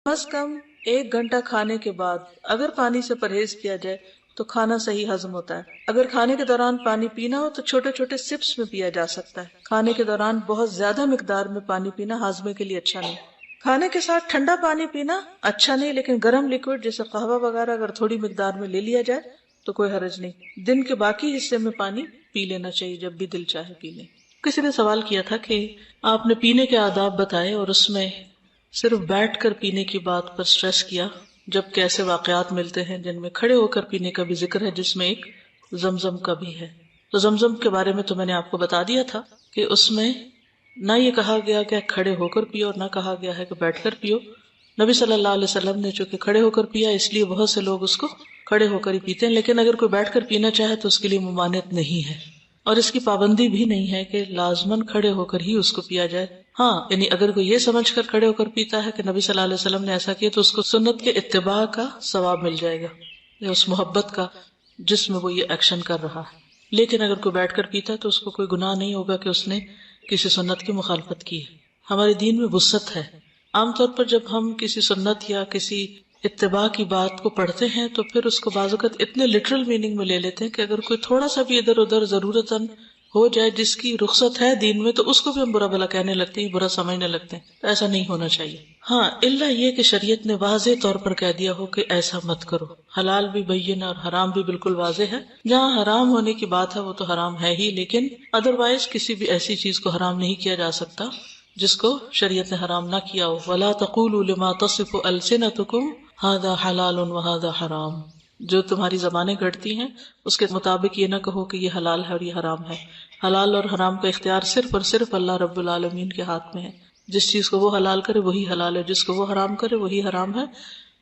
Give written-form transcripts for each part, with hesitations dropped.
از کم 1 گھنٹہ کھانے کے بعد اگر پانی سے پرہیز کیا جائے تو کھانا صحیح ہضم ہوتا ہے۔ اگر کھانے کے دوران پانی پینا ہو تو چھوٹے چھوٹے سپس میں پیا جا سکتا ہے۔ کھانے کے دوران بہت زیادہ مقدار میں پانی پینا ہاضمے کے لیے اچھا نہیں۔ کھانے کے ساتھ ٹھنڈا پانی پینا اچھا نہیں، لیکن گرم لیکوڈ جیسے قہوہ وغیرہ اگر تھوڑی مقدار میں لے لیا جائے تو کوئی حرج نہیں۔ دن کے باقی حصے میں پانی پی لینا چاہیے، جب بھی دل چاہے پی لیں۔ کسی نے سوال کیا تھا کہ آپ نے پینے کے آداب بتائے اور اس میں صرف بیٹھ کر پینے کی بات پر سٹریس کیا، جبکہ ایسے واقعات ملتے ہیں جن میں کھڑے ہو کر پینے کا بھی ذکر ہے، جس میں ایک زمزم کا بھی ہے۔ تو زمزم کے بارے میں تو میں نے آپ کو بتا دیا تھا کہ اس میں نہ یہ کہا گیا کہ کھڑے ہو کر پیو اور نہ کہا گیا ہے کہ بیٹھ کر پیو۔ نبی صلی اللہ علیہ وسلم نے چونکہ کھڑے ہو کر پیا، اس لیے بہت سے لوگ اس کو کھڑے ہو کر ہی پیتے ہیں، لیکن اگر کوئی بیٹھ کر پینا چاہے تو اس کے لیے ممانعت نہیں ہے، اور اس کی پابندی بھی نہیں ہے کہ لازماً کھڑے ہو کر ہی اس کو پیا جائے۔ ہاں، یعنی اگر کوئی یہ سمجھ کر کھڑے ہو کر پیتا ہے کہ نبی صلی اللہ علیہ وسلم نے ایسا کیا تو اس کو سنت کے اتباع کا ثواب مل جائے گا، یا اس محبت کا جس میں وہ یہ ایکشن کر رہا ہے۔ لیکن اگر کوئی بیٹھ کر پیتا ہے تو اس کو کوئی گناہ نہیں ہوگا کہ اس نے کسی سنت کی مخالفت کی ہے۔ ہمارے دین میں وسعت ہے۔ عام طور پر جب ہم کسی سنت یا کسی اتباع کی بات کو پڑھتے ہیں تو پھر اس کو بعض اوقات اتنے لٹرل میننگ میں لے لیتے ہیں کہ اگر کوئی تھوڑا سا بھی ادھر ادھر ضرورتاً ہو جائے جس کی رخصت ہے دین میں، تو اس کو بھی ہم برا بھلا کہنے لگتے ہیں، برا سمجھنے لگتے ہیں۔ تو ایسا نہیں ہونا چاہیے۔ ہاں، الا یہ کہ شریعت نے واضح طور پر کہہ دیا ہو کہ ایسا مت کرو۔ حلال بھی بین اور حرام بھی بالکل واضح ہے۔ جہاں حرام ہونے کی بات ہے وہ تو حرام ہے ہی، لیکن ادروائز کسی بھی ایسی چیز کو حرام نہیں کیا جا سکتا جس کو شریعت نے حرام نہ کیا ہو۔ وَلَا تَقُولُوا لِمَا تَصِفُ أَلْسِنَتُكُمْ هَذَا حَلَالٌ وَهَذَا حَرَامٌ۔ جو تمہاری زبانیں گھڑتی ہیں اس کے مطابق یہ نہ کہو کہ یہ حلال ہے اور یہ حرام ہے۔ حلال اور حرام کا اختیار صرف اور صرف اللہ رب العالمین کے ہاتھ میں ہے۔ جس چیز کو وہ حلال کرے وہی حلال ہے، جس کو وہ حرام کرے وہی حرام ہے۔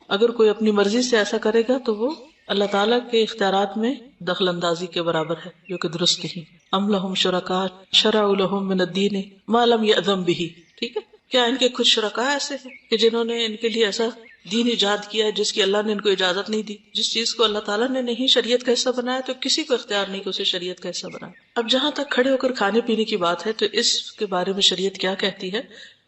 اگر کوئی اپنی مرضی سے ایسا کرے گا تو وہ اللہ تعالیٰ کے اختیارات میں دخل اندازی کے برابر ہے، جو کہ درست نہیں۔ ام لہم شرکاء شرعوا لہم من الدین ما لم یأذن بہ۔ ٹھیک ہے، کیا ان کے کچھ شرکاء ایسے ہیں کہ جنہوں نے ان کے لیے ایسا دین ایجاد کیا ہے جس کی اللہ نے ان کو اجازت نہیں دی؟ جس چیز کو اللہ تعالیٰ نے نہیں شریعت کا حصہ بنایا تو کسی کو اختیار نہیں کہ اسے شریعت کا حصہ بنائے۔ اب جہاں تک کھڑے ہو کر کھانے پینے کی بات ہے تو اس کے بارے میں شریعت کیا کہتی ہے؟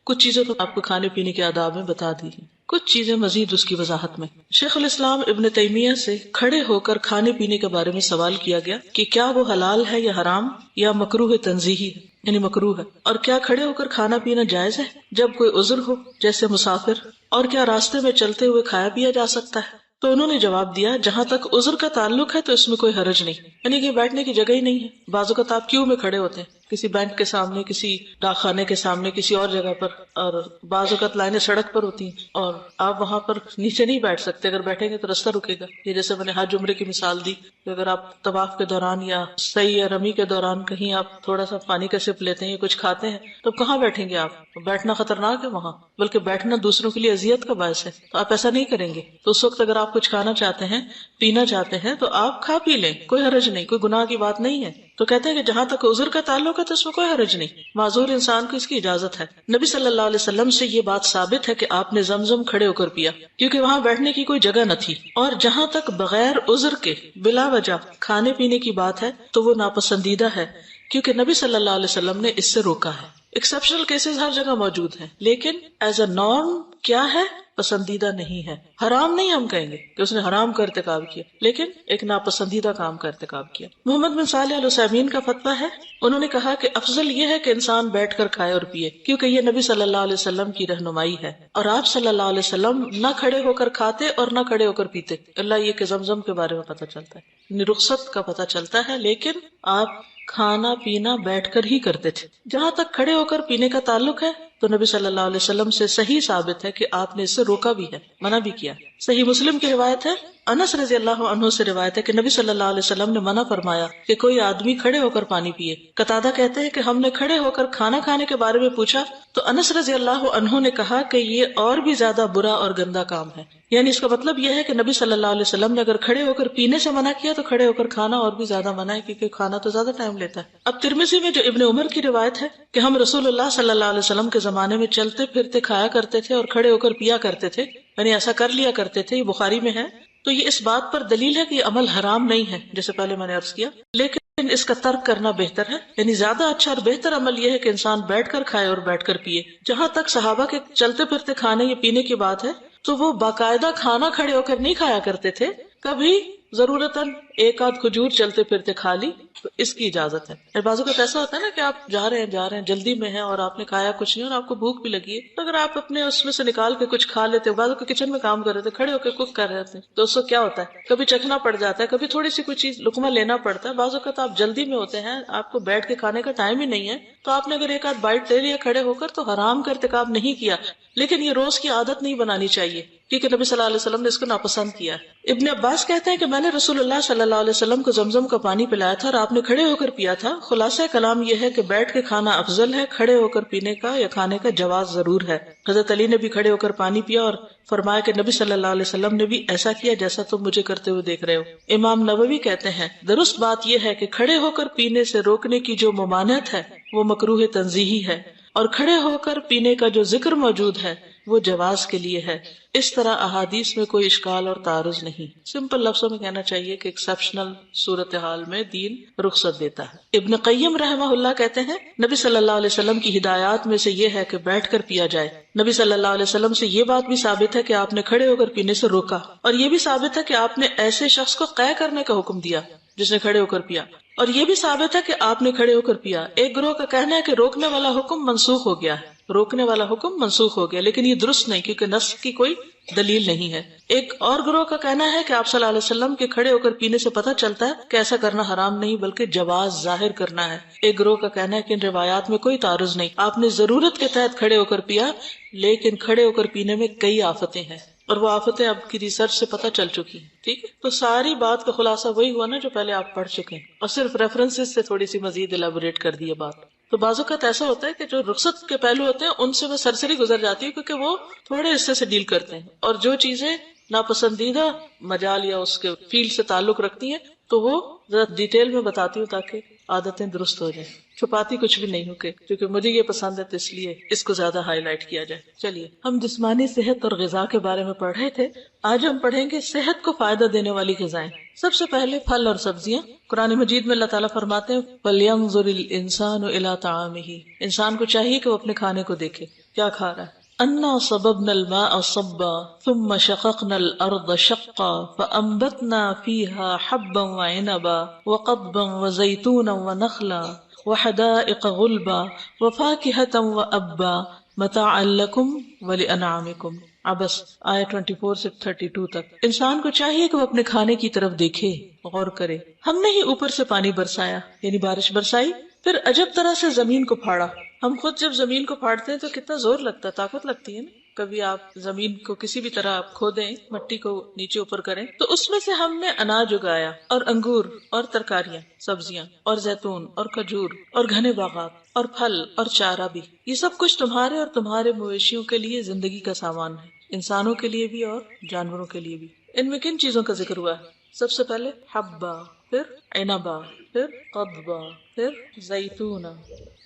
کچھ چیزیں تو آپ کو کھانے پینے کے آداب میں بتا دی ہیں، کچھ چیزیں مزید اس کی وضاحت میں۔ شیخ الاسلام ابن تیمیہ سے کھڑے ہو کر کھانے پینے کے بارے میں سوال کیا گیا کہ کیا وہ حلال ہے یا حرام یا مکروہ تنزیہی ہے، یعنی مکروہ ہے، اور کیا کھڑے ہو کر کھانا پینا جائز ہے جب کوئی عذر ہو جیسے مسافر، اور کیا راستے میں چلتے ہوئے کھایا پیا جا سکتا ہے؟ تو انہوں نے جواب دیا جہاں تک عذر کا تعلق ہے تو اس میں کوئی حرج نہیں، یعنی کہ بیٹھنے کی جگہ ہی نہیں ہے۔ بعض اوقات آپ کیوں میں کھڑے ہوتے ہیں، کسی بینک کے سامنے، کسی ڈاک خانے کے سامنے، کسی اور جگہ پر، اور بعض اوقات لائنیں سڑک پر ہوتی ہیں اور آپ وہاں پر نیچے نہیں بیٹھ سکتے، اگر بیٹھیں گے تو رستہ رکے گا۔ یہ جیسے میں نے حج عمرے کی مثال دی کہ اگر آپ طواف کے دوران یا سعی یا رمی کے دوران کہیں آپ تھوڑا سا پانی کا سپ لیتے ہیں یا کچھ کھاتے ہیں تو کہاں بیٹھیں گے آپ؟ بیٹھنا خطرناک ہے وہاں، بلکہ بیٹھنا دوسروں کے لیے اذیت کا باعث ہے، تو آپ ایسا نہیں کریں گے۔ تو اس وقت اگر آپ کچھ کھانا چاہتے ہیں، پینا چاہتے ہیں تو آپ کھا پی لیں، کوئی حرج نہیں، کوئی گناہ کی بات نہیں ہے۔ تو کہتے ہیں کہ جہاں تک عذر کا تعلق ہے تو اس میں کوئی حرج نہیں، معذور انسان کو اس کی اجازت ہے۔ نبی صلی اللہ علیہ وسلم سے یہ بات ثابت ہے کہ آپ نے زمزم کھڑے ہو کر پیا، کیونکہ وہاں بیٹھنے کی کوئی جگہ نہ تھی۔ اور جہاں تک بغیر عذر کے بلا وجہ کھانے پینے کی بات ہے تو وہ ناپسندیدہ ہے، کیونکہ نبی صلی اللہ علیہ وسلم نے اس سے روکا ہے۔ ایکسیپشنل کیسز ہر جگہ موجود ہیں، لیکن ایز اے نارم کیا ہے؟ پسندیدہ نہیں ہے۔ حرام نہیں ہم کہیں گے کہ اس نے حرام کا ارتکاب کیا، لیکن ایک ناپسندیدہ کام کا ارتکاب کیا۔ محمد بن صالح العثیمین کا فتویٰ ہے، انہوں نے کہا کہ افضل یہ ہے کہ انسان بیٹھ کر کھائے اور پیے، کیونکہ یہ نبی صلی اللہ علیہ وسلم کی رہنمائی ہے، اور آپ صلی اللہ علیہ وسلم نہ کھڑے ہو کر کھاتے اور نہ کھڑے ہو کر پیتے۔ اللہ یہ کہ زمزم کے بارے میں پتہ چلتا ہے، یعنی رخصت کا پتہ چلتا ہے، لیکن آپ کھانا پینا بیٹھ کر ہی کرتے تھے۔ جہاں تک کھڑے ہو کر پینے کا تعلق ہے تو نبی صلی اللہ علیہ وسلم سے صحیح ثابت ہے کہ آپ نے اس سے روکا بھی ہے، منع بھی کیا۔ صحیح مسلم کی روایت ہے، انس رضی اللہ عنہ سے روایت ہے کہ نبی صلی اللہ علیہ وسلم نے منع فرمایا کہ کوئی آدمی کھڑے ہو کر پانی پیے۔ قتادہ کہتے ہیں کہ ہم نے کھڑے ہو کر کھانا کھانے کے بارے میں پوچھا تو انس رضی اللہ عنہ نے کہا کہ یہ اور بھی زیادہ برا اور گندا کام ہے، یعنی اس کا مطلب یہ ہے کہ نبی صلی اللہ علیہ وسلم نے اگر کھڑے ہو کر پینے سے منع کیا تو کھڑے ہو کر کھانا اور بھی زیادہ منع ہے، کیونکہ کھانا تو زیادہ ٹائم لیتا ہے۔ اب ترمذی میں جو ابن عمر کی روایت ہے کہ ہم رسول اللہ صلی اللہ علیہ وسلم کے زمانے میں چلتے پھرتے کھایا کرتے تھے اور کھڑے ہو کر پیا کرتے تھے، یعنی ایسا کر لیا کرتے تھے، یہ بخاری میں ہے، تو یہ اس بات پر دلیل ہے کہ یہ عمل حرام نہیں ہے، جیسے پہلے میں نے عرض کیا، لیکن اس کا ترک کرنا بہتر ہے، یعنی زیادہ اچھا اور بہتر عمل یہ ہے کہ انسان بیٹھ کر کھائے اور بیٹھ کر پیے۔ جہاں تک صحابہ کے چلتے پھرتے کھانے یا پینے کی بات ہے تو وہ باقاعدہ کھانا کھڑے ہو کر نہیں کھایا کرتے تھے، کبھی ضرورتاً ایک آدھ کھجور چلتے پھرتے کھا لی، تو اس کی اجازت ہے۔ بعض اوقات ایسا ہوتا ہے نا کہ آپ جا رہے ہیں جلدی میں ہیں اور آپ نے کھایا کچھ نہیں اور آپ کو بھوک بھی لگی ہے، تو اگر آپ اپنے اس میں سے نکال کے کچھ کھا لیتے، بعض اوقات کچن میں کام کر رہے تھے، کھڑے ہو کے کوک کر رہے تھے، تو اس کو کیا ہوتا ہے، کبھی چکھنا پڑ جاتا ہے، کبھی تھوڑی سی کوئی چیز لقمہ لینا پڑتا ہے، بعض اوقات آپ جلدی میں ہوتے ہیں، آپ کو بیٹھ کے کھانے کا ٹائم ہی نہیں ہے، تو آپ نے اگر ایک آدھ بائٹ لے لیا کھڑے ہو کر تو حرام کا ارتکاب نہیں کیا، لیکن یہ روز کی عادت نہیں بنانی چاہیے، کیونکہ نبی صلی اللہ علیہ وسلم نے اس کو ناپسند کیا ہے۔ ابن عباس کہتے ہیں کہ میں نے رسول اللہ صلی اللہ علیہ وسلم کو زمزم کا پانی پلایا تھا اور آپ نے کھڑے ہو کر پیا تھا۔ خلاصہ کلام یہ ہے کہ بیٹھ کے کھانا افضل ہے، کھڑے ہو کر پینے کا یا کھانے کا جواز ضرور ہے۔ حضرت علی نے بھی کھڑے ہو کر پانی پیا اور فرمایا کہ نبی صلی اللہ علیہ وسلم نے بھی ایسا کیا جیسا تم مجھے کرتے ہوئے دیکھ رہے ہو۔ امام نووی کہتے ہیں درست بات یہ ہے کہ کھڑے ہو کر پینے سے روکنے کی جو ممانعت ہے وہ مکروہ تنزیہی ہے، اور کھڑے ہو کر پینے کا جو ذکر موجود ہے وہ جواز کے لیے ہے۔ اس طرح احادیث میں کوئی اشکال اور تعارض نہیں۔ سمپل لفظوں میں کہنا چاہیے کہ ایکسیپشنل صورتحال میں دین رخصت دیتا ہے۔ ابن قیم رحمہ اللہ کہتے ہیں نبی صلی اللہ علیہ وسلم کی ہدایات میں سے یہ ہے کہ بیٹھ کر پیا جائے۔ نبی صلی اللہ علیہ وسلم سے یہ بات بھی ثابت ہے کہ آپ نے کھڑے ہو کر پینے سے روکا، اور یہ بھی ثابت ہے کہ آپ نے ایسے شخص کو قے کرنے کا حکم دیا جس نے کھڑے ہو کر پیا، اور یہ بھی ثابت ہے کہ آپ نے کھڑے ہو کر پیا۔ ایک گروہ کا کہنا ہے کہ روکنے والا حکم منسوخ ہو گیا ہے، روکنے والا حکم منسوخ ہو گیا، لیکن یہ درست نہیں کیونکہ نص کی کوئی دلیل نہیں ہے۔ ایک اور گروہ کا کہنا ہے کہ آپ صلی اللہ علیہ وسلم کے کھڑے ہو کر پینے سے پتہ چلتا ہے کہ ایسا کرنا حرام نہیں بلکہ جواز ظاہر کرنا ہے۔ ایک گروہ کا کہنا ہے کہ ان روایات میں کوئی تعارض نہیں، آپ نے ضرورت کے تحت کھڑے ہو کر پیا، لیکن کھڑے ہو کر پینے میں کئی آفتیں ہیں، اور وہ آفتیں اب کی ریسرچ سے پتہ چل چکی ہیں۔ ٹھیک ہے، تو ساری بات کا خلاصہ وہی ہوا نا جو پہلے آپ پڑھ چکے ہیں، اور صرف ریفرنسز سے تھوڑی سی مزید الیبوریٹ کر دی بات۔ تو بعض اوقات ایسا ہوتا ہے کہ جو رخصت کے پہلو ہوتے ہیں ان سے وہ سرسری گزر جاتی ہے کیونکہ وہ تھوڑے حصے سے ڈیل کرتے ہیں، اور جو چیزیں ناپسندیدہ مجال یا اس کے فیلڈ سے تعلق رکھتی ہیں تو وہ ذرا ڈیٹیل میں بتاتی ہوں تاکہ عادتیں درست ہو جائیں۔ چھپاتی کچھ بھی نہیں ہو کے، کیونکہ مجھے یہ پسند ہے تو اس لیے اس کو زیادہ ہائی لائٹ کیا جائے۔ چلیے، ہم جسمانی صحت اور غذا کے بارے میں پڑھ رہے تھے، آج ہم پڑھیں گے صحت کو فائدہ دینے والی غذائیں۔ سب سے پہلے پھل اور سبزیاں۔ قرآن مجید میں اللہ تعالیٰ فرماتے ہیں فَلْيَنظُرِ الْإِنسَانُ إِلَىٰ طَعَامِهِ، انسان کو چاہیے کہ وہ اپنے کھانے کو دیکھے کیا کھا رہا ہے۔ أَنَّا صَبَبْنَا الْمَاءَ صَبًّا ثُمَّ شَقَقْنَا الْأَرْضَ شَقًّا فَأَنبَتْنَا فِيهَا حَبًّا وَعِنَبًا وَقَضْبًا وَزَيْتُونًا وَنَخْلًا وحدائق غلبا وفاکہة وأبا متاعا لکم ولأنعامکم۔ عبس آیت 24 سے 32 تک۔ انسان کو چاہیے کہ وہ اپنے کھانے کی طرف دیکھے، غور کرے۔ ہم نے ہی اوپر سے پانی برسایا، یعنی بارش برسائی، پھر عجب طرح سے زمین کو پھاڑا۔ ہم خود جب زمین کو پھاڑتے ہیں تو کتنا زور لگتا ہے، طاقت لگتی ہے نا۔ کبھی آپ زمین کو کسی بھی طرح آپ کھودیں، مٹی کو نیچے اوپر کریں، تو اس میں سے ہم نے اناج اگایا، اور انگور اور ترکاریاں، سبزیاں اور زیتون اور کھجور اور گھنے باغات اور پھل اور چارہ بھی۔ یہ سب کچھ تمہارے اور تمہارے مویشیوں کے لیے زندگی کا سامان ہے، انسانوں کے لیے بھی اور جانوروں کے لیے بھی۔ ان میں کن چیزوں کا ذکر ہوا ہے؟ سب سے پہلے حبا، پھر عنبا، پھر قضبا، پھر زیتون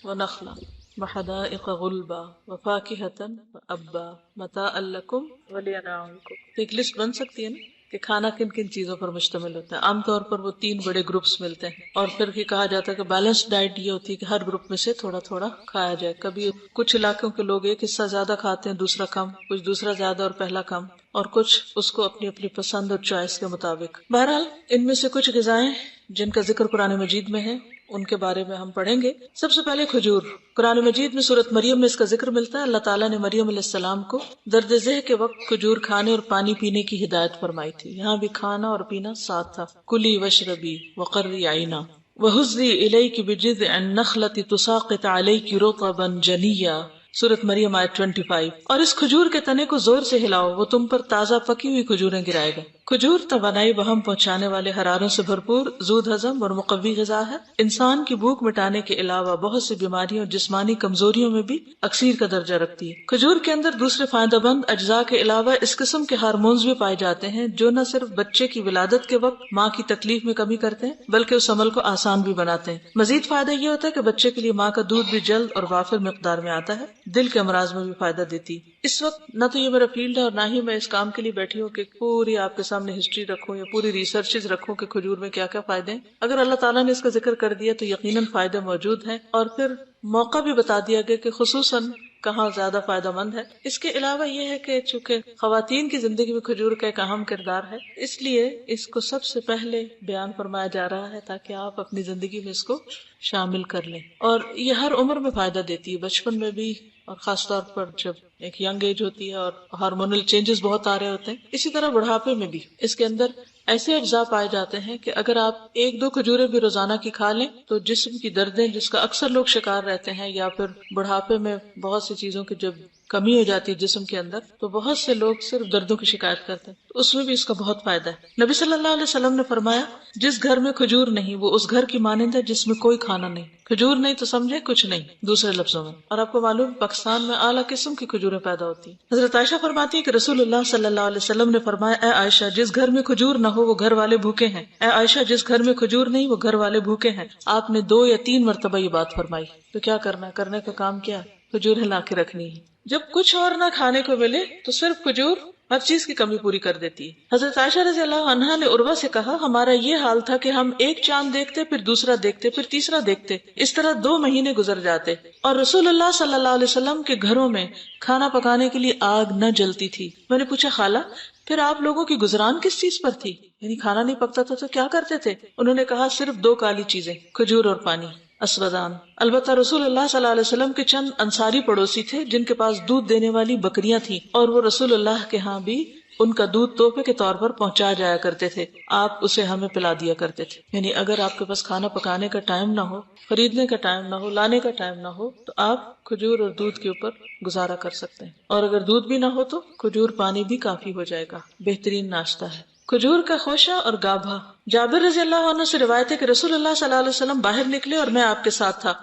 ونخلا وحدائق غلبا وفاکہة وابا متاعا لکم ولانعامکم۔ ایک لسٹ بن سکتی ہے نا کہ کھانا کن کن چیزوں پر مشتمل ہوتا ہے۔ عام طور پر وہ 3 بڑے گروپس ملتے ہیں، اور پھر یہ کہا جاتا ہے کہ بیلنس ڈائٹ یہ ہوتی ہے کہ ہر گروپ میں سے تھوڑا تھوڑا کھایا جائے۔ کبھی کچھ علاقوں کے لوگ ایک حصہ زیادہ کھاتے ہیں، دوسرا کم، کچھ دوسرا زیادہ اور پہلا کم، اور کچھ اس کو اپنی اپنی پسند اور چوائس کے مطابق۔ بہرحال ان میں سے کچھ غذائیں جن کا ذکر قرآن مجید میں ہے ان کے بارے میں ہم پڑھیں گے۔ سب سے پہلے کھجور۔ قرآن مجید میں سورۃ مریم میں اس کا ذکر ملتا ہے۔ اللہ تعالیٰ نے مریم علیہ السلام کو درد ذہ کے وقت کھجور کھانے اور پانی پینے کی ہدایت فرمائی تھی۔ یہاں بھی کھانا اور پینا ساتھ تھا۔ کلی واشربی وقرری عینا وہزی الیک بجذع النخلۃ تساقط علیک رطبا جنیا۔ سورۃ مریم آیت 25۔ اور اس کھجور کے تنے کو زور سے ہلاؤ، وہ تم پر تازہ پکی ہوئی کھجوریں گرائے گا۔ کھجور توانائی بہم پہنچانے والے حراروں سے بھرپور، زود ہضم اور مقوی غذا ہے۔ انسان کی بھوک مٹانے کے علاوہ بہت سی بیماریوں اور جسمانی کمزوریوں میں بھی اکثیر کا درجہ رکھتی ہے۔ کھجور کے اندر دوسرے فائدہ مند اجزاء کے علاوہ اس قسم کے ہارمونز بھی پائے جاتے ہیں جو نہ صرف بچے کی ولادت کے وقت ماں کی تکلیف میں کمی کرتے ہیں بلکہ اس عمل کو آسان بھی بناتے ہیں۔ مزید فائدہ یہ ہوتا ہے کہ بچے کے لیے ماں کا دودھ بھی جلد اور وافر مقدار میں آتا ہے، دل کے امراض میں بھی فائدہ دیتی ہے۔ اس وقت نہ تو یہ میرا فیلڈ ہے اور نہ ہی میں اس کام کے لیے بیٹھی ہوں کہ پوری آپ کے سامنے ہسٹری رکھوں یا پوری ریسرچز رکھوں کہ کھجور میں کیا کیا فائدے ہیں۔ اگر اللہ تعالیٰ نے اس کا ذکر کر دیا تو یقیناً فائدے موجود ہیں، اور پھر موقع بھی بتا دیا گیا کہ خصوصاً کہاں زیادہ فائدہ مند ہے۔ اس کے علاوہ یہ ہے کہ چونکہ خواتین کی زندگی میں کھجور کا ایک اہم کردار ہے، اس لیے اس کو سب سے پہلے بیان فرمایا جا رہا ہے تاکہ آپ اپنی زندگی میں اس کو شامل کر لیں۔ اور یہ ہر عمر میں فائدہ دیتی ہے، بچپن میں بھی، اور خاص طور پر جب ایک ینگ ایج ہوتی ہے اور ہارمونل چینجز بہت آ رہے ہوتے ہیں، اسی طرح بڑھاپے میں بھی اس کے اندر ایسے اجزاء پائے جاتے ہیں کہ اگر آپ 1-2 کھجوریں بھی روزانہ کی کھا لیں تو جسم کی دردیں جس کا اکثر لوگ شکار رہتے ہیں، یا پھر بڑھاپے میں بہت سی چیزوں کی جب کمی ہو جاتی ہے جسم کے اندر تو بہت سے لوگ صرف دردوں کی شکایت کرتے ہیں، تو اس میں بھی اس کا بہت فائدہ ہے۔ نبی صلی اللہ علیہ وسلم نے فرمایا جس گھر میں کھجور نہیں وہ اس گھر کی مانند ہے جس میں کوئی کھانا نہیں۔ کھجور نہیں تو سمجھے کچھ نہیں، دوسرے لفظوں میں۔ اور آپ کو معلوم پاکستان میں اعلیٰ قسم کی کھجوریں پیدا ہوتی ہیں۔ حضرت عائشہ فرماتی ہے کہ رسول اللہ صلی اللہ علیہ وسلم نے فرمایا اے عائشہ جس گھر میں کھجور نہ ہو وہ گھر والے بھوکے ہیں، اے عائشہ جس گھر میں کھجور نہیں وہ گھر والے بھوکے ہیں۔ آپ نے 2 یا 3 مرتبہ یہ بات فرمائی۔ تو کیا کرنا ہے؟ کرنے کا کام کیا؟ کھجوریں لا کے رکھنی ہے۔ جب کچھ اور نہ کھانے کو ملے تو صرف کھجور ہر چیز کی کمی پوری کر دیتی ہے۔ حضرت عائشہ رضی اللہ عنہا نے عروہ سے کہا ہمارا یہ حال تھا کہ ہم ایک چاند دیکھتے، پھر دوسرا دیکھتے، پھر تیسرا دیکھتے، اس طرح 2 مہینے گزر جاتے، اور رسول اللہ صلی اللہ علیہ وسلم کے گھروں میں کھانا پکانے کے لیے آگ نہ جلتی تھی۔ میں نے پوچھا خالہ پھر آپ لوگوں کی گزران کس چیز پر تھی؟ یعنی کھانا نہیں پکتا تھا تو کیا کرتے تھے؟ انہوں نے کہا صرف 2 کالی چیزیں، کھجور اور پانی، اسودان۔ البتہ رسول اللہ صلی اللہ علیہ وسلم کے چند انصاری پڑوسی تھے جن کے پاس دودھ دینے والی بکریاں تھیں، اور وہ رسول اللہ کے ہاں بھی ان کا دودھ تحفے کے طور پر پہنچا جایا کرتے تھے، آپ اسے ہمیں پلا دیا کرتے تھے۔ یعنی اگر آپ کے پاس کھانا پکانے کا ٹائم نہ ہو، خریدنے کا ٹائم نہ ہو، لانے کا ٹائم نہ ہو، تو آپ کھجور اور دودھ کے اوپر گزارا کر سکتے ہیں، اور اگر دودھ بھی نہ ہو تو کھجور پانی بھی کافی ہو جائے گا، بہترین ناشتہ ہے۔ کھجور کا خوشہ اور گابھا۔ جابر رضی اللہ عنہ سے روایت ہے کہ رسول اللہ صلی اللہ علیہ وسلم باہر نکلے اور میں آپ کے ساتھ تھا،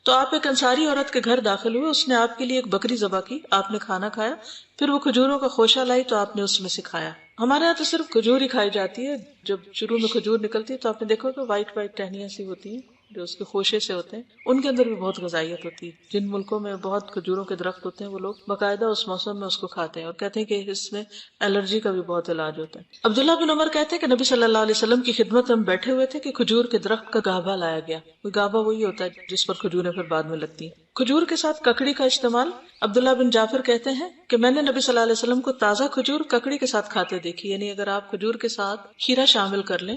تو آپ ایک انصاری عورت کے گھر داخل ہوئے، اس نے آپ کے لیے ایک بکری ذبح کی، آپ نے کھانا کھایا، پھر وہ کھجوروں کا خوشہ لائی تو آپ نے اس میں سے کھایا۔ ہمارے یہاں تو صرف کھجور ہی کھائی جاتی ہے، جب شروع میں کھجور نکلتی ہے تو آپ نے دیکھو کہ وائٹ وائٹ ٹہنیاں سی ہوتی ہیں جو اس کے خوشے سے ہوتے ہیں، ان کے اندر بھی بہت غذائیت ہوتی ہے۔ جن ملکوں میں بہت کھجوروں کے درخت ہوتے ہیں وہ لوگ باقاعدہ اس موسم میں اس کو کھاتے ہیں، اور کہتے ہیں کہ اس میں الرجی کا بھی بہت علاج ہوتا ہے۔ عبداللہ بن عمر کہتے ہیں کہ نبی صلی اللہ علیہ وسلم کی خدمت میں بیٹھے ہوئے تھے کہ کھجور کے درخت کا گابھا لایا گیا۔ گابھا وہی ہوتا ہے جس پر کھجوریں پھر بعد میں لگتی ہیں۔ کھجور کے ساتھ ککڑی کا استعمال۔ عبداللہ بن جعفر کہتے ہیں کہ میں نے نبی صلی اللہ علیہ وسلم کو تازہ کھجور ککڑی کے ساتھ کھاتے دیکھی، یعنی اگر آپ کھجور کے ساتھ کھیرا شامل کر لیں،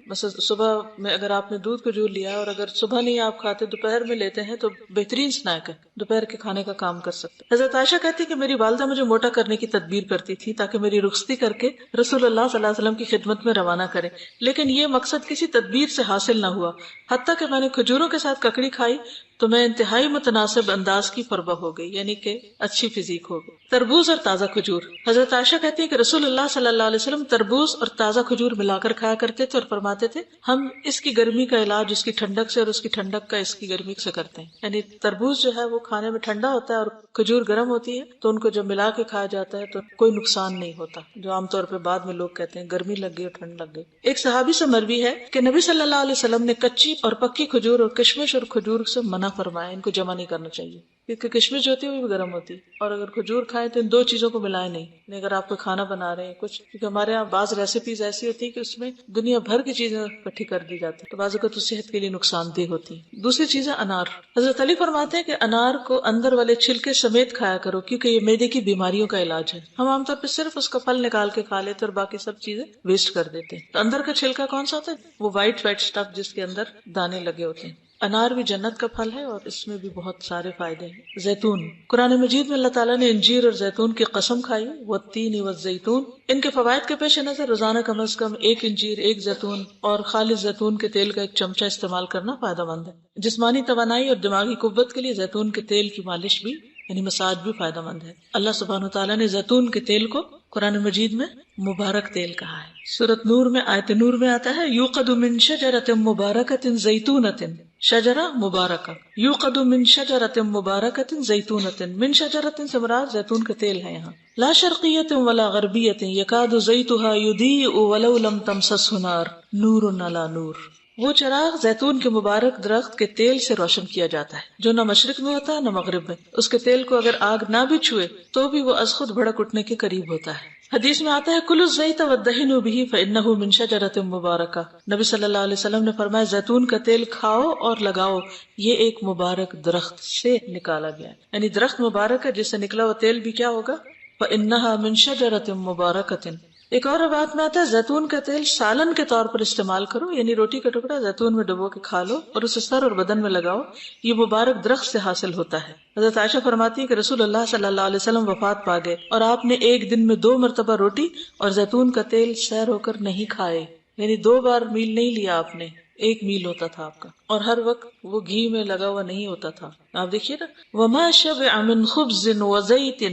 مثلا صبح میں اگر آپ نے دودھ کھجور لیا اور اگر صبح نہیں آپ کھاتے دوپہر میں لیتے ہیں تو بہترین سنیک ہے، دوپہر کے کھانے کا کام کر سکتے۔ حضرت عائشہ کہتی کہ میری والدہ مجھے موٹا کرنے کی تدبیر کرتی تھی تاکہ میری رخصتی کر کے رسول اللہ صلی اللہ علیہ وسلم کی خدمت میں روانہ کرے، لیکن یہ مقصد کسی تدبیر سے حاصل نہ ہوا، حتیٰ کہ میں نے کھجوروں کے ساتھ ککڑی کھائی تو میں انتہائی متناسب انداز کی فربہ ہو گئی، یعنی کہ اچھی فزیک ہو گئی۔ تربوز اور تازہ کھجور۔ حضرت عائشہ کہتی ہے کہ رسول اللہ صلی اللہ علیہ وسلم تربوز اور تازہ کھجور ملا کر کھایا کرتے تھے اور فرماتے تھے ہم اس کی گرمی کا علاج اس کی ٹھنڈک سے اور اس کی ٹھنڈک کا اس کی گرمی سے کرتے ہیں۔ یعنی تربوز جو ہے وہ کھانے میں ٹھنڈا ہوتا ہے اور کھجور گرم ہوتی ہے، تو ان کو جب ملا کے کھایا جاتا ہے تو کوئی نقصان نہیں ہوتا، جو عام طور پہ بعد میں لوگ کہتے ہیں گرمی لگ گئی اور ٹھنڈ لگ گئی۔ ایک صحابی سے مروی ہے کہ نبی صلی اللہ علیہ وسلم نے کچی اور پکی کھجور اور کشمش اور کھجور سے منع فرمایا، ان کو جمع نہیں کرنا چاہیے، کیونکہ کشمش جو ہوتی ہے وہ بھی گرم ہوتی ہے، اور اگر کھجور کھائیں تو ان 2 چیزوں کو ملائیں نہیں۔ اگر آپ کو کھانا بنا رہے ہیں کچھ، کیونکہ ہمارے یہاں بعض ریسیپیز ایسی ہوتی ہے کہ اس میں دنیا بھر کی چیزیں اکٹھی کر دی جاتی ہے، تو بعض اوقات صحت کے لیے نقصان دہ ہوتی ہے۔ دوسری چیز ہے انار۔ حضرت علی فرماتے ہیں کہ انار کو اندر والے چھلکے سمیت کھایا کرو کیونکہ یہ معدے کی بیماریوں کا علاج ہے۔ ہم عام طور پہ صرف اس کا پھل نکال کے کھا لیتے اور باقی سب چیزیں ویسٹ کر دیتے ہیں۔ تو اندر کا چھلکا کون سا ہوتا ہے؟ وہ وائٹ اسٹف جس کے اندر دانے لگے ہوتے ہیں۔ انار بھی جنت کا پھل ہے اور اس میں بھی بہت سارے فائدے ہیں۔ زیتون۔ قرآن مجید میں اللہ تعالیٰ نے انجیر اور زیتون کی قسم کھائی، والتین والزیتون۔ ان کے فوائد کے پیش نظر روزانہ کم از کم 1 انجیر، 1 زیتون اور خالص زیتون کے تیل کا 1 چمچہ استعمال کرنا فائدہ مند ہے۔ جسمانی توانائی اور دماغی قوت کے لیے زیتون کے تیل کی مالش بھی یعنی مساج بھی فائدہ مند ہے۔ اللہ سبحانہ وتعالیٰ نے زیتون کے تیل کو قرآن مجید میں مبارک تیل کہا ہے۔ سورۃ نور میں آیت نور میں آتا ہے یوقد من شجرۃ مبارکۃ زیتونۃ، شجرہ مبارکہ، یوقد من شجرۃ مبارکۃ زیتونۃ، من شجرۃ سے مراد زیتون کا تیل ہے یہاں۔ لا شرقیۃ ولا غربیۃ یکاد زیتها یضیء ولو لم تمسسہ نار، نور علی نور۔ وہ چراغ زیتون کے مبارک درخت کے تیل سے روشن کیا جاتا ہے جو نہ مشرق میں ہوتا ہے نہ مغرب میں۔ اس کے تیل کو اگر آگ نہ بھی چھوئے تو بھی وہ از خود بھڑک اٹھنے کے قریب ہوتا ہے۔ حدیث میں آتا ہے کلوا الزیت وادہنوا بہ فانہ من شجرۃ مبارکہ، نبی صلی اللہ علیہ وسلم نے فرمایا زیتون کا تیل کھاؤ اور لگاؤ، یہ ایک مبارک درخت سے نکالا گیا ہے، یعنی درخت مبارک ہے جس سے نکلا وہ تیل بھی کیا ہوگا، فانہا من شجرۃ مبارکۃ۔ ایک اور روایت میں آتا ہے زیتون کا تیل سالن کے طور پر استعمال کرو، یعنی روٹی کا ٹکڑا زیتون میں ڈبو کے کھا لو اور اسے سر اور بدن میں لگاؤ، یہ مبارک درخت سے حاصل ہوتا ہے۔ حضرت عائشہ فرماتی ہے کہ رسول اللہ صلی اللہ علیہ وسلم وفات پا گئے اور آپ نے ایک دن میں 2 مرتبہ روٹی اور زیتون کا تیل سیر ہو کر نہیں کھائے، یعنی 2 بار میل نہیں لیا آپ نے، 1 میل ہوتا تھا آپ کا، اور ہر وقت وہ گھی میں لگا ہوا نہیں ہوتا تھا۔ آپ دیکھیے نا، وما شبع من خبز وزیت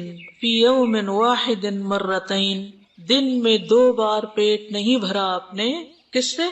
فی یوم واحد مرتین، دن میں 2 بار پیٹ نہیں بھرا آپ نے، کس سے؟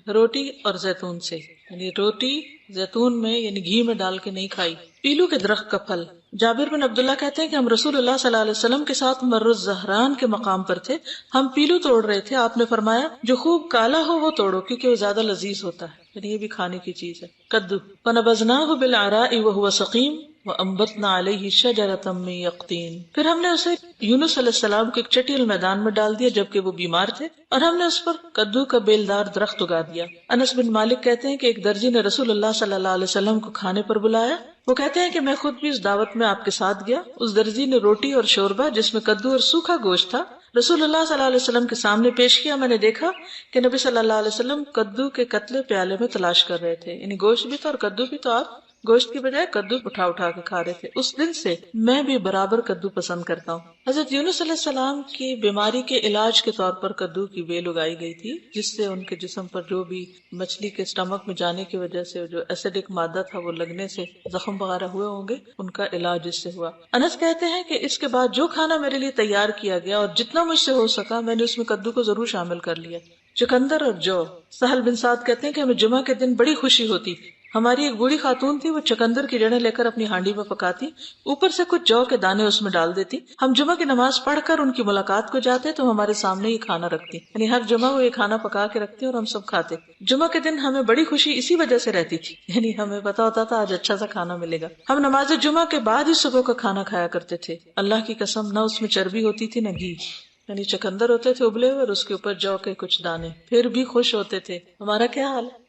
روٹی اور زیتون سے، یعنی روٹی زیتون میں یعنی گھی میں ڈال کے نہیں کھائی۔ پیلو کے درخت کا پھل، جابر بن عبداللہ کہتے ہیں کہ ہم رسول اللہ صلی اللہ علیہ وسلم کے ساتھ مر الزہران کے مقام پر تھے، ہم پیلو توڑ رہے تھے، آپ نے فرمایا جو خوب کالا ہو وہ توڑو کیونکہ وہ زیادہ لذیذ ہوتا ہے، یعنی یہ بھی کھانے کی چیز ہے۔ کدو، فنبذناہ بالعراء وهو سقیم وانبتنا علیہ شجرۃ من یقطین، پھر ہم نے اسے یونس علیہ السلام کے ایک چٹیل میدان میں ڈال دیا جبکہ وہ بیمار تھے، اور ہم نے اس پر کدو کا بیلدار درخت اگا دیا۔ انس بن مالک کہتے ہیں کہ ایک درزی نے رسول اللہ صلی اللہ علیہ وسلم کو کھانے پر بلایا، وہ کہتے ہیں کہ میں خود بھی اس دعوت میں آپ کے ساتھ گیا، اس درزی نے روٹی اور شوربہ جس میں کدو اور سوکھا گوشت تھا رسول اللہ صلی اللہ علیہ وسلم کے سامنے پیش کیا۔ میں نے دیکھا کہ نبی صلی اللہ علیہ وسلم کدو کے قتلے پیالے میں تلاش کر رہے تھے، یعنی گوشت بھی تھا اور کدو بھی، تو آپ گوشت کی بجائے کدو اٹھا اٹھا کے کھا رہے تھے۔ اس دن سے میں بھی برابر کدو پسند کرتا ہوں۔ حضرت یونس علیہ السلام کی بیماری کے علاج کے طور پر کدو کی بیل اگائی گئی تھی، جس سے ان کے جسم پر جو بھی مچھلی کے اسٹمک میں جانے کی وجہ سے جو ایسیڈک مادہ تھا وہ لگنے سے زخم وغیرہ ہوئے ہوں گے، ان کا علاج اس سے ہوا۔ انس کہتے ہیں کہ اس کے بعد جو کھانا میرے لیے تیار کیا گیا اور جتنا مجھ سے ہو سکا میں نے اس میں کدو کو ضرور شامل کر لیا۔ چقندر اور جو، سہل بن سعد کہتے ہیں کہ ہمیں جمعہ کے دن بڑی خوشی ہوتی تھی، ہماری ایک بوڑھی خاتون تھی، وہ چقندر کی جڑیں لے کر اپنی ہانڈی میں پکاتی، اوپر سے کچھ جو کے دانے اس میں ڈال دیتی، ہم جمعہ کی نماز پڑھ کر ان کی ملاقات کو جاتے تو ہمارے سامنے یہ کھانا رکھتی، یعنی ہر جمعہ وہ یہ کھانا پکا کے رکھتی اور ہم سب کھاتے۔ جمعہ کے دن ہمیں بڑی خوشی اسی وجہ سے رہتی تھی، یعنی ہمیں پتا ہوتا تھا آج اچھا سا کھانا ملے گا۔ ہم نماز جمعہ کے بعد ہی صبح کا کھانا کھایا کرتے تھے، اللہ کی قسم نہ اس میں چربی ہوتی تھی نہ گھی، یعنی چقندر ہوتے تھے ابلے ہوئے اور اس کے اوپر جو کے کچھ دانے، پھر بھی خوش ہوتے تھے۔ ہمارا کیا حال ہے؟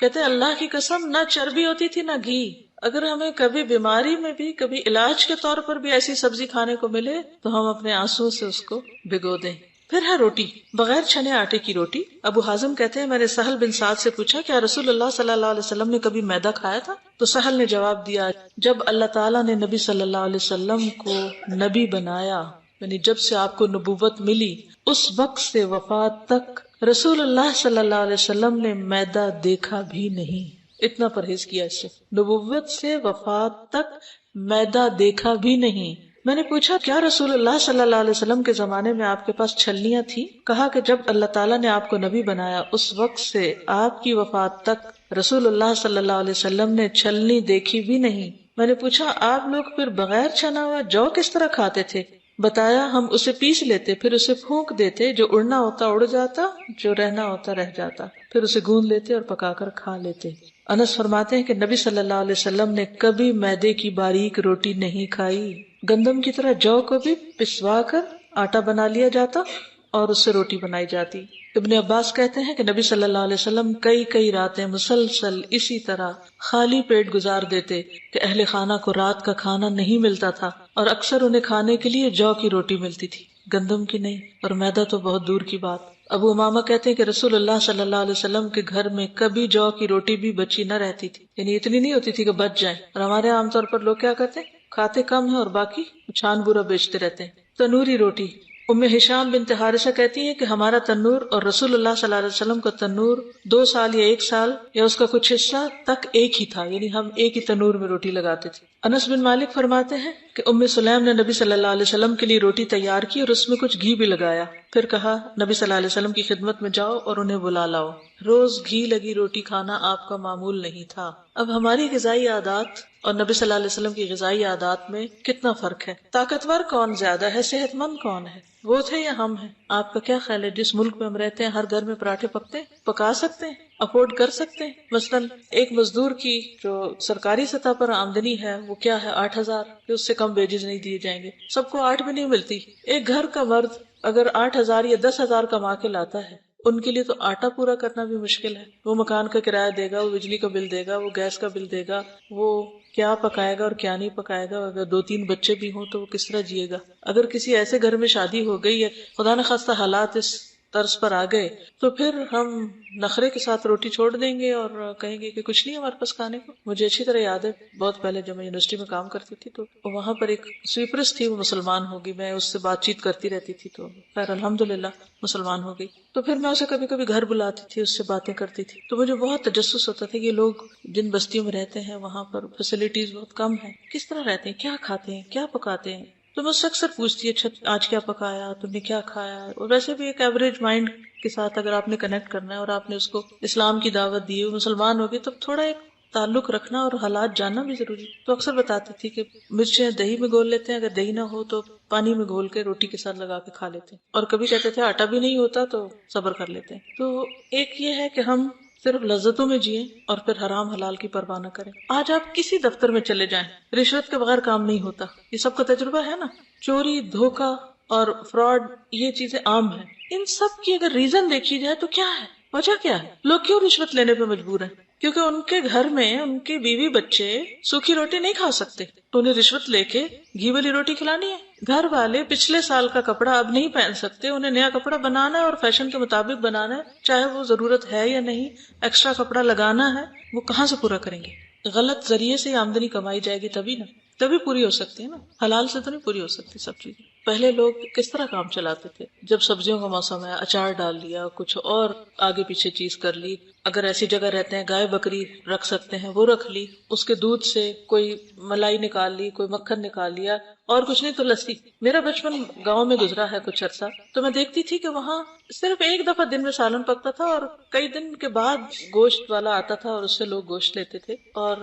کہتے اللہ کی قسم نہ چربی ہوتی تھی نہ گھی۔ اگر ہمیں کبھی بیماری میں بھی، کبھی علاج کے طور پر بھی ایسی سبزی کھانے کو ملے تو ہم اپنے آنسو سے اس کو بھگو دیں۔ پھر ہے روٹی، بغیر چھنے آٹے کی روٹی۔ ابو حازم کہتے ہیں میں نے سہل بن سعد سے پوچھا کیا رسول اللہ صلی اللہ علیہ وسلم نے کبھی میدا کھایا تھا؟ تو سہل نے جواب دیا جب اللہ تعالیٰ نے نبی صلی اللہ علیہ وسلم کو نبی بنایا، یعنی جب سے آپ کو نبوت ملی اس وقت سے وفات تک رسول اللہ صلی اللہ علیہ وسلم نے میدا دیکھا بھی نہیں، اتنا پرہیز کیا اس سے، نبوت سے وفات تک میدا دیکھا بھی نہیں۔ میں نے پوچھا کیا رسول اللہ صلی اللہ علیہ وسلم کے زمانے میں آپ کے پاس چھلنیاں تھیں؟ کہا کہ جب اللہ تعالیٰ نے آپ کو نبی بنایا اس وقت سے آپ کی وفات تک رسول اللہ صلی اللہ علیہ وسلم نے چھلنی دیکھی بھی نہیں۔ میں نے پوچھا آپ لوگ پھر بغیر چھنا ہوا جو کس طرح کھاتے تھے؟ بتایا ہم اسے پیس لیتے، پھر اسے پھونک دیتے، جو اڑنا ہوتا اڑ جاتا، جو رہنا ہوتا رہ جاتا، پھر اسے گوندھ لیتے اور پکا کر کھا لیتے۔ انس فرماتے ہیں کہ نبی صلی اللہ علیہ وسلم نے کبھی میدے کی باریک روٹی نہیں کھائی، گندم کی طرح جو کو بھی پسوا کر آٹا بنا لیا جاتا اور اس سے روٹی بنائی جاتی۔ ابن عباس کہتے ہیں کہ نبی صلی اللہ علیہ وسلم کئی راتیں مسلسل اسی طرح خالی پیٹ گزار دیتے کہ اہل خانہ کو رات کا کھانا نہیں ملتا تھا اور اکثر انہیں کھانے کے لیے جو کی روٹی ملتی تھی، گندم کی نہیں، اور میدا تو بہت دور کی بات۔ ابو امامہ کہتے ہیں کہ رسول اللہ صلی اللہ علیہ وسلم کے گھر میں کبھی جو کی روٹی بھی بچی نہ رہتی تھی، یعنی اتنی نہیں ہوتی تھی کہ بچ جائیں، اور ہمارے عام طور پر لوگ کیا کرتے ہیں، کھاتے کم ہیں اور باقی چھان بورا بیچتے رہتے ہیں۔ تنوری روٹی، ام ہشام بنت حارثہ کہتی ہے کہ ہمارا تنور اور رسول اللہ صلی اللہ علیہ وسلم کا تنور 2 سال یا 1 سال یا اس کا کچھ حصہ تک ایک ہی تھا، یعنی ہم ایک ہی تنور میں روٹی لگاتے تھے۔ انس بن مالک فرماتے ہیں کہ ام سلیم نے نبی صلی اللہ علیہ وسلم کے لیے روٹی تیار کی اور اس میں کچھ گھی بھی لگایا، پھر کہا نبی صلی اللہ علیہ وسلم کی خدمت میں جاؤ اور انہیں بلا لاؤ۔ روز گھی لگی روٹی کھانا آپ کا معمول نہیں تھا۔ اب ہماری غذائی عادات اور نبی صلی اللہ علیہ وسلم کی غذائی عادات میں کتنا فرق ہے؟ طاقتور کون زیادہ ہے، صحت مند کون ہے، وہ تھے یا ہم ہیں؟ آپ کا کیا خیال ہے؟ جس ملک میں ہم رہتے ہیں ہر گھر میں پراٹھے پکتے ہیں، پکا سکتے ہیں، افورڈ کر سکتے ہیں؟ مثلاً ایک مزدور کی جو سرکاری سطح پر آمدنی ہے وہ کیا ہے 8,000، کہ اس سے کم ویجز نہیں دیے جائیں گے، سب کو 8 بھی نہیں ملتی۔ ایک گھر کا مرد اگر 8,000 یا 10,000 کما کے لاتا ہے، ان کے لیے تو آٹا پورا کرنا بھی مشکل ہے. وہ مکان کا کرایہ دے گا، وہ بجلی کا بل دے گا، وہ گیس کا بل دے گا، وہ کیا پکائے گا اور کیا نہیں پکائے گا. اگر 2-3 بچے بھی ہوں تو وہ کس طرح جیے گا. اگر کسی ایسے گھر میں شادی ہو گئی ہے، خدا نخواستہ حالات اس طرز پر آ گئے، تو پھر ہم نخرے کے ساتھ روٹی چھوڑ دیں گے اور کہیں گے کہ کچھ نہیں ہمارے پاس کھانے کو. مجھے اچھی طرح یاد ہے بہت پہلے جب میں یونیورسٹی میں کام کرتی تھی تو وہاں پر ایک سویپرس تھی، وہ مسلمان ہوگی. میں اس سے بات چیت کرتی رہتی تھی تو خیر الحمدللہ مسلمان ہو گئی. تو پھر میں اسے کبھی کبھی گھر بلاتی تھی، اس سے باتیں کرتی تھی. تو مجھے بہت تجسس ہوتا تھا کہ یہ لوگ جن بستیوں میں رہتے ہیں وہاں پر فیسلٹیز بہت کم ہیں، کس طرح رہتے ہیں، کیا کھاتے ہیں، کیا پکاتے ہیں. تو میں اس سے اکثر پوچھتی ہے آج کیا پکایا، تم نے کیا کھایا. اور ویسے بھی ایک ایوریج مائنڈ کے ساتھ اگر آپ نے کنیکٹ کرنا ہے اور آپ نے اس کو اسلام کی دعوت دی، مسلمان ہوگی، تو تھوڑا ایک تعلق رکھنا اور حالات جاننا بھی ضروری. تو اکثر بتاتی تھی کہ مرچیں دہی میں گول لیتے ہیں، اگر دہی نہ ہو تو پانی میں گھول کے روٹی کے ساتھ لگا کے کھا لیتے ہیں. اور کبھی کہتے تھے آٹا بھی نہیں ہوتا تو صبر کر لیتے ہیں. تو ایک یہ ہے کہ ہم صرف لذتوں میں جئیں اور پھر حرام حلال کی پرواہ نہ کریں. آج آپ کسی دفتر میں چلے جائیں، رشوت کے بغیر کام نہیں ہوتا. یہ سب کا تجربہ ہے نا. چوری، دھوکہ اور فراڈ، یہ چیزیں عام ہیں. ان سب کی اگر ریزن دیکھی جائے تو کیا ہے، وجہ کیا ہے؟ لوگ کیوں رشوت لینے پہ مجبور ہیں؟ کیونکہ ان کے گھر میں ان کی بیوی بچے سوکھی روٹی نہیں کھا سکتے تو انہیں رشوت لے کے گھی والی روٹی کھلانی ہے. گھر والے پچھلے سال کا کپڑا اب نہیں پہن سکتے، انہیں نیا کپڑا بنانا ہے اور فیشن کے مطابق بنانا ہے، چاہے وہ ضرورت ہے یا نہیں. ایکسٹرا کپڑا لگانا ہے، وہ کہاں سے پورا کریں گے؟ غلط ذریعے سے آمدنی کمائی جائے گی تبھی نا، تبھی پوری ہو سکتی ہے نا. حلال سے تو نہیں پوری ہو سکتی سب چیزیں. پہلے لوگ کس طرح کام چلاتے تھے؟ جب سبزیوں کا موسم ہے، اچار ڈال لیا، کچھ اور آگے پیچھے چیز کر لی. اگر ایسی جگہ رہتے ہیں گائے بکری رکھ سکتے ہیں وہ رکھ لی، اس کے دودھ سے کوئی ملائی نکال لی، کوئی مکھن نکال لیا، اور کچھ نہیں تو لسی. میرا بچپن گاؤں میں گزرا ہے کچھ عرصہ، تو میں دیکھتی تھی کہ وہاں صرف ایک دفعہ دن میں سالن پکتا تھا اور کئی دن کے بعد گوشت والا آتا تھا اور اس سے لوگ گوشت لیتے تھے. اور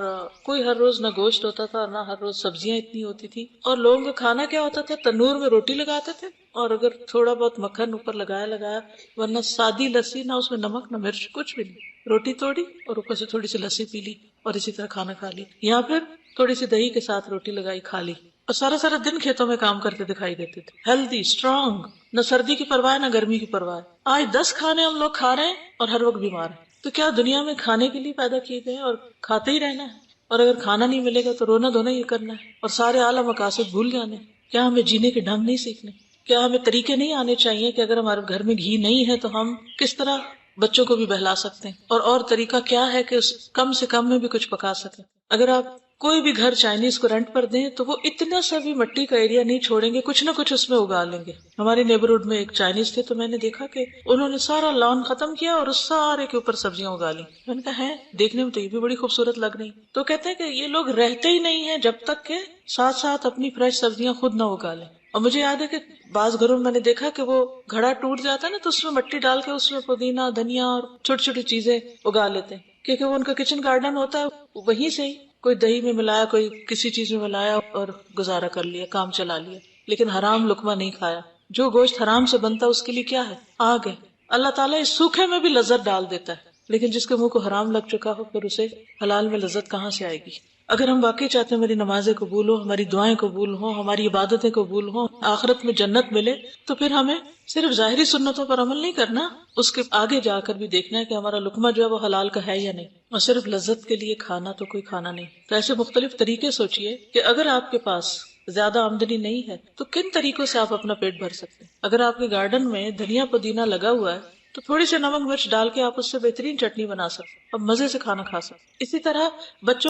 کوئی ہر روز نہ گوشت ہوتا تھا نہ ہر روز سبزیاں اتنی ہوتی تھی. اور لوگوں کا کھانا کیا ہوتا تھا؟ تنور میں روٹی لگاتے تھے اور اگر تھوڑا بہت مکھن اوپر لگایا، ورنہ سادی لسی، نہ اس میں نمک نہ مرچ، کچھ بھی نہیں. روٹی توڑی اور اوپر سے تھوڑی سی لسی پی لی اور اسی طرح کھانا کھا لی، یا پھر تھوڑی سی دہی کے ساتھ روٹی لگائی کھا لی. اور سارا سارا دن کھیتوں میں کام کرتے دکھائی دیتے تھے، ہیلدی، اسٹرانگ، نہ سردی کی پرواہ نہ گرمی کی پرواہ. آج 10 کھانے ہم لوگ کھا رہے ہیں اور ہر وقت بیمار ہیں. تو کیا دنیا میں کھانے کے لیے پیدا کیے گئے اور کھاتے ہی رہنا ہے؟ اور اگر کھانا نہیں ملے گا تو رونا دھونا یہ کرنا ہے اور سارے اعلیٰ مقاصد بھول جانے. کیا ہمیں جینے کے ڈھنگ نہیں سیکھنے؟ کیا ہمیں طریقے نہیں آنے چاہیے کہ اگر ہمارے گھر میں گھی نہیں ہے تو ہم کس طرح بچوں کو بھی بہلا سکتے ہیں، اور طریقہ کیا ہے کہ کم سے کم میں بھی کچھ پکا سکیں. اگر آپ کوئی بھی گھر چائنیز کو رینٹ پر دیں تو وہ اتنا سا بھی مٹی کا ایریا نہیں چھوڑیں گے، کچھ نہ کچھ اس میں اگا لیں گے. ہمارے نیبرہڈ میں ایک چائنیز تھے تو میں نے دیکھا کہ انہوں نے سارا لان ختم کیا اور اس سارے کے اوپر سبزیاں اگا لی. میں نے کہا ہے دیکھنے میں تو یہ بھی بڑی خوبصورت لگ رہی. تو کہتے ہیں کہ یہ لوگ رہتے ہی نہیں ہیں جب تک کہ ساتھ ساتھ اپنی فریش سبزیاں خود نہ اگا لیں. اور مجھے یاد ہے کہ بعض گھروں میں نے دیکھا کہ وہ گھڑا ٹوٹ جاتا ہے نا تو اس میں مٹی ڈال کے اس میں پودینہ، دھنیا اور چھوٹی چھوٹی چیزیں اگا لیتے ہیں، کیونکہ وہ ان کا کچن گارڈن ہوتا ہے. وہیں سے ہی کوئی دہی میں ملایا، کوئی کسی چیز میں ملایا اور گزارا کر لیا، کام چلا لیا. لیکن حرام لقمہ نہیں کھایا. جو گوشت حرام سے بنتا اس کے لیے کیا ہے؟ آگ ہے. اللہ تعالیٰ اس سوکھے میں بھی لذت ڈال دیتا ہے، لیکن جس کے منہ کو حرام لگ چکا ہو پھر اسے حلال میں لذت کہاں سے آئے گی؟ اگر ہم واقعی چاہتے ہیں ہماری نمازیں قبول ہوں، ہماری دعائیں قبول ہوں، ہماری عبادتیں قبول ہوں، آخرت میں جنت ملے، تو پھر ہمیں صرف ظاہری سنتوں پر عمل نہیں کرنا، اس کے آگے جا کر بھی دیکھنا ہے کہ ہمارا لقمہ جو ہے وہ حلال کا ہے یا نہیں. اور صرف لذت کے لیے کھانا تو کوئی کھانا نہیں. تو ایسے مختلف طریقے سوچئے کہ اگر آپ کے پاس زیادہ آمدنی نہیں ہے تو کن طریقوں سے آپ اپنا پیٹ بھر سکتے ہیں. اگر آپ کے گارڈن میں دھنیا پودینہ لگا ہوا ہے تو تھوڑی سی نمک مرچ ڈال کے آپ اس سے بہترین چٹنی بنا سکتے اور مزے سے کھانا کھا سکتے. اسی طرح بچوں